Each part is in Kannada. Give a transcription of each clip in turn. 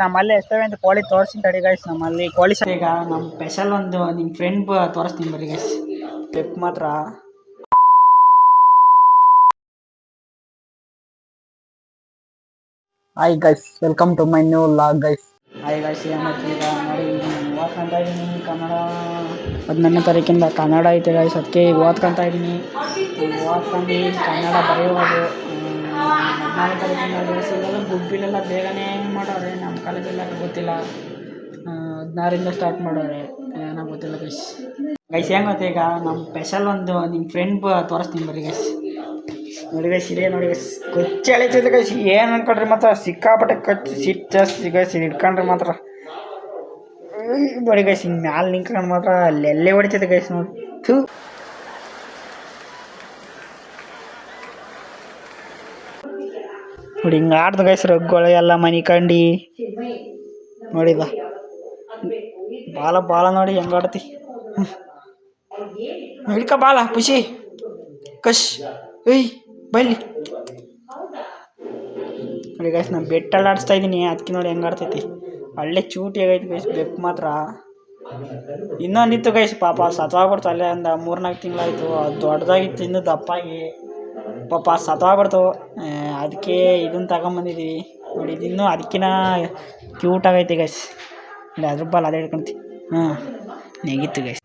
ನಮ್ಮಲ್ಲಿ ಎಷ್ಟವೆ ಅಂತ ಕೋಳಿ ತೋರಿಸ್ತೀನಿ ತಡಿ ಗೈಸ್. ನಮ್ಮಲ್ಲಿ ಕೋಳಿ ಈಗ ನಮ್ಮ ಸ್ಪೆಷಲ್ ಒಂದು ನಿಮ್ಮ ಫ್ರೆಂಡ್ ತೋರಿಸ್ತೀನಿ ಬರೀ ಗೈಸ್. ಕ್ಲಿಪ್ ಮಾತ್ರ hi guys, welcome to my new vlog guys. Hi guys, ಏನು ಮಾಡ್ತೀವಿ ಈಗ ನೋಡಿ ಓದ್ಕೊತಾ ಇದ್ದೀನಿ ಕನ್ನಡ. 14ನೇ ತಾರೀಕಿಂದ ಕನ್ನಡ ಐತೆ ಗೈಸ್, ಅದಕ್ಕೆ ಈಗ ಓದ್ಕೊತಾ ಇದ್ದೀನಿ. ಓದ್ಕೊಂಡು ಕನ್ನಡ ಬರೆಯೋದು 14ನೇ ತಾರೀಕಿಂದ ಗೈಸ್. ಇವೆಲ್ಲ ಗುಬ್ಬಿಲೆಲ್ಲ ಬೇಗನೆ ಮಾಡೋರೆ, ನಮ್ಮ ಕಾಲೇಜೆಲ್ಲ ಗೊತ್ತಿಲ್ಲ 16ರಿಂದ ಸ್ಟಾರ್ಟ್ ಮಾಡೋರೆ, ಏನೋ ಗೊತ್ತಿಲ್ಲ ಗೈಸ್. ಗೈಸ್ ಹೆಂಗೆ ಗೊತ್ತಾ, ಈಗ ನಮ್ಮ ಸ್ಪೆಷಲ್ ಒಂದು ನಿಮ್ಮ ಫ್ರೆಂಡ್ ತೋರಿಸ್ತೀನಿ ಬರೀ ಗೈಸ್. ನೋಡಿ ಗೈಸ್, ಇದೇ ನೋಡಿ ಗೈಸ್, ಕೊಚ್ಚಿ ಎಳಿತೈತೆ ಗೈಸ್. ಏನು ಅನ್ಕೊಂಡ್ರಿ ಮಾತ್ರ ಸಿಕ್ಕಾಪಟ್ಟೆ ಕಚ್ಚಿ ಸಿಟ್ಟು ಜಾಸ್ತಿ ಗೈಸ್. ಹಿಡ್ಕೊಂಡ್ರೆ ಮಾತ್ರ ನೋಡಿ ಗೈಸ್, ಹಿಂಗೆ ಮ್ಯಾಲೆ ನಿಂತ್ಕೊಂಡು ಮಾತ್ರ ಅಲ್ಲೆಲ್ಲೇ ಹೊಡಿತೈತೆ ಗೈಸ್. ನೋಡಿ ನೋಡಿ ಹಿಂಗೆ ಆಡ್ದು ಗೈಸ್. ರಗ್ಗಳು ಎಲ್ಲ ಮನಿಕಂಡು ನೋಡಿದ ಬಾಲ ನೋಡಿ ಹೆಂಗೆ ಆಡ್ತಿ. ಹಿಡ್ಕ ಬಾಲ ಖುಷಿ ಕಶ್ ಏಯ್ ಬೈಲಿ ನೋಡಿ ಗೈಸ್. ನಾನು ಬೆಟ್ಟಲ್ಲಿ ಆಡಿಸ್ತಾ ಇದ್ದೀನಿ, ಅದಕ್ಕೆ ನೋಡಿ ಹೆಂಗೆ ಆಡ್ತೈತಿ. ಒಳ್ಳೆ ಚೂಟಿ ಆಗೈತಿ ಗೈಸ್. ಬೆಕ್ಕು ಮಾತ್ರ ಇನ್ನೊಂದಿತ್ತು ಗೈಸ್, ಪಾಪ ಸತ್ವಾಗ್ಬಿಡ್ತು. ಅಲ್ಲೇ ಒಂದು 3-4 ತಿಂಗಳಾಯಿತು. ಅದು ದೊಡ್ಡದಾಗಿತ್ತು, ಇನ್ನೂ ದಪ್ಪಾಗಿ ಪಾಪ ಸತ್ವಾಗ್ಬಿಡ್ತು. ಅದಕ್ಕೆ ಇದನ್ನು ತಗೊಂಬಂದಿದ್ದೀವಿ ನೋಡಿ. ಇದಿನ್ನೂ ಅದಕ್ಕಿಂತ ಕ್ಯೂಟ್ ಆಗೈತಿ ಗೈಸ್. ನೋಡಿ ಅದ್ರ ಬಾಲ್ ಅದೇ ಹಿಡ್ಕೊಂತೀವಿ. ಹಾಂ ನೆಗಿತ್ತು ಗೈಸ್.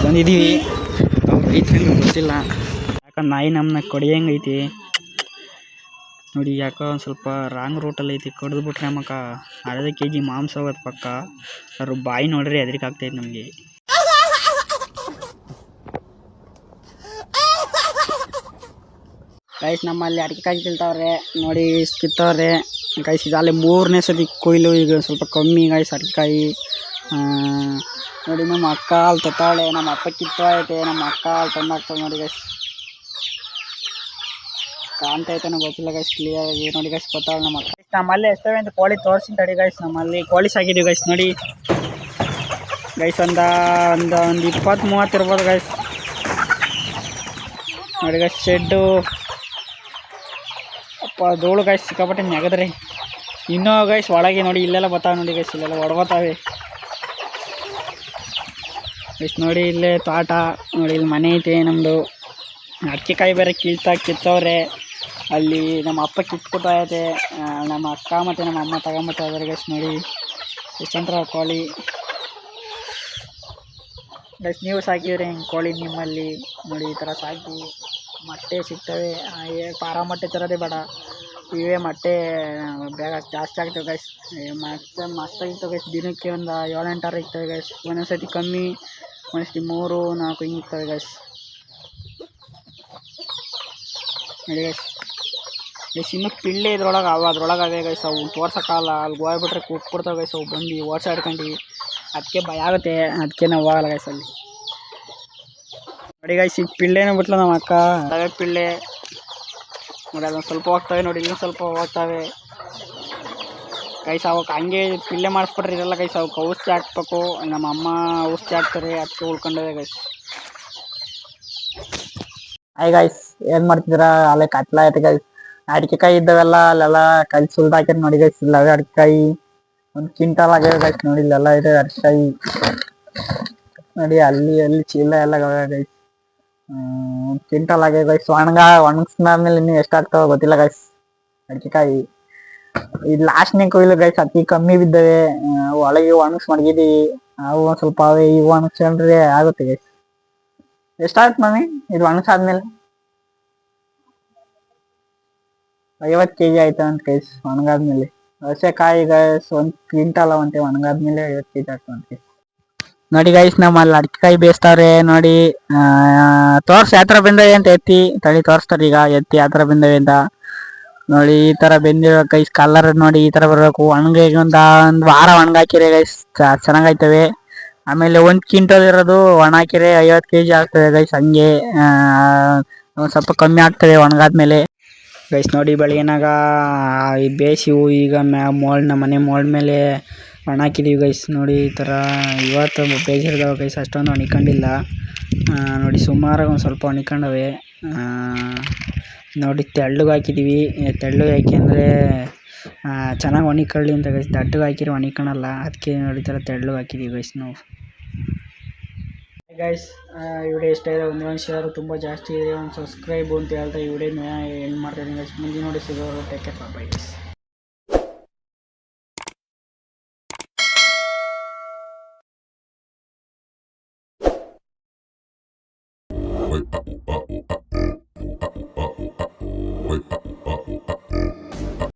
ಬಂದಿದ್ದೀವಿ, ಐತೆ ಗೊತ್ತಿಲ್ಲ. ಯಾಕಂದ್ರೆ ನಾಯಿ ನಮ್ಮನ್ನ ಕಡಿಯಂಗೈತಿ ನೋಡಿ. ಯಾಕೋ ಒಂದು ಸ್ವಲ್ಪ ರಾಂಗ್ ರೂಟಲ್ಲಿ ಐತಿ. ಕಡಿದ್ಬಿಟ್ರೆ ನಮಕ್ಕೆ ಅರ್ಧ kg ಮಾಂಸ ಹೋಗೋದು ಪಕ್ಕ. ಅದ್ರ ಬಾಯಿ ನೋಡ್ರಿ ಹೆದರಿಕೆ ಆಗ್ತೈತೆ ನಮಗೆ. ಗೈಸ್ ನಮ್ಮಲ್ಲಿ ಅಡಿಕೆಕಾಯಿ ತಿಳ್ತಾವ್ರೆ ನೋಡಿ, ಕಿತ್ತವ್ರೆ ಗೈಸ್. ಇದಲ್ಲೇ 3ನೇ ಸತಿ ಕೊಯ್ಲು. ಈಗ ಸ್ವಲ್ಪ ಕಮ್ಮಿ ಗೈಸ್ ಅಡಿಕೆಕಾಯಿ. ನೋಡಿ ನಮ್ಮ ಅಕ್ಕ ಅಲ್ಲಿ ತತ್ತಾಳೆ, ನಮ್ಮ ಅಪ್ಪ ಕಿತ್ತೈತೆ, ನಮ್ಮ ಅಕ್ಕ ಅಲ್ಲಿ ತಂದಾಗ್ತಾವೆ ನೋಡಿ ಗೈಸ್. ಕಾಣ್ತೈತೆ ನಂಗೆ ಗೊತ್ತಿಲ್ಲ ಗೈಸ್ ಕ್ಲಿಯರ್ ಆಗಿ. ನೋಡಿ ಗೈಸ್ ಗೊತ್ತಾಳೆ ನಮ್ಮ ಅಕ್ಕ. ನಮ್ಮಲ್ಲಿ ಎಷ್ಟವೆ ಅಂತ ಕೋಳಿ ತೋರಿಸ್ತೀನಿ ತಡಿ ಗೈಸ್. ನಮ್ಮಲ್ಲಿ ಕೋಳಿ ಸಾಕಿದ್ದೀವಿ ಗೈಸ್. ನೋಡಿ ಗೈಸ್, ಒಂದು 20-30 ಇರ್ಬೋದು ಗೈಸ್. ನೋಡಿ ಗೈಸ್ ಶೆಡ್ಡು ಅಪ್ಪ ಧೂಳು ಗೈಸ್, ಸಿಕ್ಕಾಪಟ್ಟೆ ನೆಗದ್ರಿ. ಇನ್ನೂ ಗೈಸ್ ಒಳಗೆ ನೋಡಿ ಇಲ್ಲೆಲ್ಲ ಬರ್ತಾವೆ ನೋಡಿ ಗೈಸ್. ಇಲ್ಲೆಲ್ಲ ಹೊಡ್ಬತ್ತಾವೆ ಗೈಸ್. ನೋಡಿ ಇಲ್ಲೇ ತೋಟ ನೋಡಿ, ಇಲ್ಲಿ ಮನೆ ಐತೆ ನಮ್ಮದು. ಅಡಿಕೆಕಾಯಿ ಬೇರೆ ಕಿತ್ತವ್ರೆ. ಅಲ್ಲಿ ನಮ್ಮ ಅಪ್ಪ ಕಿತ್ಕೊತೈತೆ, ನಮ್ಮ ಅಕ್ಕ ಮತ್ತು ನಮ್ಮ ಅಮ್ಮ ತಗೊಂಬತ್ತಾ ಇದ್ದಾರೆ ಗೈಸ್. ನೋಡಿ ಎಷ್ಟಂತ್ರ ಕೋಳಿ ಗೈಸ್. ನೀವು ಸಾಕಿದ್ರೆ ಹಿಂಗೆ ಕೋಳಿ ನಿಮ್ಮಲ್ಲಿ ನೋಡಿ ಈ ಥರ ಸಾಕಿ. ಮೊಟ್ಟೆ ಸಿಗ್ತವೆ, ಪಾರ ಮೊಟ್ಟೆ ತರೋದೇ ಬೇಡ, ಇವೇ ಮೊಟ್ಟೆ ಬೇಗ ಜಾಸ್ತಿ ಆಗ್ತವೆ ಗೈಸ್. ಮತ್ತೆ ಮಸ್ತಾಗಿರ್ತವೆ ಗೈಸ್. ದಿನಕ್ಕೆ ಒಂದು 7-8 ಆರು ಇರ್ತವೆ ಗೈಸ್. ಒಂದೊಂದು ಸತಿ ಕಮ್ಮಿ, ಒಂದೊಂದು 3-4 ಹಿಂಗೆ ಇರ್ತವೆ ಗೈಸ್. ನೋಡಿ ಗೈಸ್, ಇನ್ನೂ ಪಿಳ್ಳೆ ಇದ್ರೊಳಗೆ ಅದ್ರೊಳಗೆ ಅವೇ ಗೈಸ್. ಅವು ತೋರ್ಸೋಕ್ಕಲ್ಲ, ಅಲ್ಲಿ ಹೋಗ್ಬಿಟ್ರೆ ಕೂತ್ಬಿಡ್ತಾವೆ ಗೈಸ್. ಅವು ಬಂದು ಓಡಿಸಾಡ್ಕೊಂಡು ಅದಕ್ಕೆ ಭಯ ಆಗುತ್ತೆ, ಅದಕ್ಕೆ ನಾವು ಹೋಗಲ್ಲ ಗೈಸ್ ಅಲ್ಲಿ. ನೋಡಿ ಗೈಸ್, ಈಗ ಪಿಳ್ಳೆನೂ ಬಿಟ್ಲು ನಮ್ಮ ಅಕ್ಕ. ತವೆ ಪಿಳ್ಳೆ ನೋಡಿ, ಅದೊಂದು ಸ್ವಲ್ಪ ಹೋಗ್ತವೆ ನೋಡಿ, ಇನ್ನೂ ಸ್ವಲ್ಪ ಹೋಗ್ತವೆ ಗೈಸ್. ಅವಕ್ಕೆ ಹಂಗೆ ಪಿಳ್ಳೆ ಮಾಡಿಸ್ಬಿಟ್ರೆ ಇರಲ್ಲ ಗೈಸ್. ಅವಕ್ಕೆ ಔಷಧಿ ಹಾಕ್ಬೇಕು. ನಮ್ಮ ಅಮ್ಮ ಔಷಧಿ ಹಾಕ್ತಾರೆ, ಅದಕ್ಕೆ ಉಳ್ಕೊಂಡವೆ ಗೈಸ್. ಹಾಯ್ ಗೈಸ್, ಏನು ಮಾಡ್ತಿದ್ದೀರಾ? ಅಲ್ಲೇ ಕತ್ಲ ಐತೆ ಗೈಸ್. ಅಡಿಕೆಕಾಯಿ ಇದ್ದಾವೆಲ್ಲ ಅಲ್ಲೆಲ್ಲ ಕೈ ಸುಲ್ದು ಹಾಕ್ಯಾರ ನೋಡಿ ಗೈಸ್. ಇಲ್ಲವೇ ಅಡಿಕೆಕಾಯಿ 1 ಕ್ವಿಂಟಲ್ ಆಗ್ಯಾವ ಗೈಸ್. ನೋಡಿ ಇಲ್ಲೆಲ್ಲ ಇದೆ ಅಡಿಕೆಕಾಯಿ ನೋಡಿ. ಅಲ್ಲಿ ಚೀಲ ಎಲ್ಲ ಗೈಸ್. 1 ಕ್ವಿಂಟಲ್ ಆಗ್ಯಾವ ಗೈಸ್. ಒಣಗಿಸ್ಮೇಲೆ ಇನ್ನೂ ಎಷ್ಟಾಗ್ತಾವ ಗೊತ್ತಿಲ್ಲ ಗೈಸ್ ಅಡಿಕೆಕಾಯಿ. ಇದು ಲಾಸ್ಟ್ನೇ ಕೊಯ್ಲು ಗೈಸ್. ಅತಿ ಕಮ್ಮಿ ಬಿದ್ದವೆ. ಒಳಗೆ ಒಣಗಿಸ್ ಮಡಗಿದ್ದೀವಿ. ಅವು ಒಂದು ಸ್ವಲ್ಪ ಅವೇ. ಇವು ಒಣಗಿಸ್ಕೊಂಡ್ರೆ ಆಗುತ್ತೆ ಗೈಸ್. ಎಷ್ಟಾಗುತ್ತೆ ಮಮ್ಮಿ ಇದು ಒಣಗಿಸಾದ್ಮೇಲೆ? 50 kg ಆಯ್ತು ಅಂತ ಗೈಸ್ ಒಣಗಾದ್ಮೇಲೆ. ಹಸೆಕಾಯಿ ಗೈಸ್ 1 ಕ್ವಿಂಟಲ್ ಅವಂತೆ, ಒಣಗಾದ್ಮೇಲೆ 50 kg ಆಗ್ತವಂತೆ. ನೋಡಿ ಗೈಸ್, ನಮ್ಮಲ್ಲಿ ಅಡಿಕೆಕಾಯಿ ಬೇಯಿಸ್ತಾವ್ರೆ ನೋಡಿ. ತೋರ್ಸ್ ಯಾವ ಥರ ಬಂದವೆ ಅಂತ ಎತ್ತಿ ತಳಿ ತೋರಿಸ್ತಾರೆ ಈಗ. ಎತ್ತಿ ಯಾವ ಥರ ಬಂದವೆ ಅಂತ ನೋಡಿ ಈ ತರ ಬೆಂದಿರೋ ಗೈಸ್, ಕಲರ್ ನೋಡಿ ಈ ತರ ಬರಬೇಕು. ಒಣಗಿ ಒಂದು ವಾರ ಒಣಗಾಕಿರಿ ಗೈಸ್, ಚೆನ್ನಾಗೈತವೆ. ಆಮೇಲೆ 1 ಕ್ವಿಂಟಲ್ ಇರೋದು ಒಣ ಹಾಕಿರೆ 50 kg ಆಗ್ತದೆ ಗೈಸ್. ಹಂಗೆ ಒಂದ್ ಸ್ವಲ್ಪ ಕಮ್ಮಿ ಆಗ್ತದೆ ಒಣಗಾದ್ಮೇಲೆ ಗೈಸ್. ನೋಡಿ ಬೆಳಗ್ಗೆನಾಗ ಈ ಬೇಸಿವು ಈಗ ನಮ್ಮ ಮನೆ ಮೋಲ್ಡ್ ಮೇಲೆ ಒಣ ಹಾಕಿದೀವಿ ಗೈಸ್. ನೋಡಿ ಈ ಥರ ಇವತ್ತು ಬೇಸಿರ್ದಾವೆ ಗೈಸ್, ಅಷ್ಟೊಂದು ಒಣಕೊಂಡಿಲ್ಲ. ನೋಡಿ ಸುಮಾರಾಗಿ ಒಂದು ಸ್ವಲ್ಪ ಒಣಕೊಂಡವೆ. ನೋಡಿ ತೆಳ್ಳಗೆ ಹಾಕಿದ್ದೀವಿ, ತೆಳ್ಳಗೆ ಹಾಕಿ ಅಂದರೆ ಚೆನ್ನಾಗಿ ಒಣಕೊಳ್ಳಿ ಅಂತ ಗೈಸ್. ದಡ್ಡಗೆ ಹಾಕಿದ್ರೆ ಒಣಕೊಳಲ್ಲ, ಅದಕ್ಕೆ ನೋಡಿ ಥರ ತೆಳ್ಳಗೆ ಹಾಕಿದ್ದೀವಿ ಗೈಸ್ ನಾವು. ಗೈಸ್ ವಿಡಿಯೋ ಇಷ್ಟ ಇದೆ, ಒಂದು ಶೇರ್ ತುಂಬ ಜಾಸ್ತಿ ಇದೆ, ಒಂದು ಸಬ್ಸ್ಕ್ರೈಬ್ ಅಂತ ಹೇಳ್ತಾ ಈ ವಿಡಿಯೋನ ಎಂಡ್ ಮಾಡ್ತಾಯಿದ್ದೀನಿ ಗೈಸ್. ಮುಂದೆ ನೋಡಿ ಸಿಗೋರು, ಟೇಕ್ ಕೇರ್, ಬೈ ಗೈಸ್.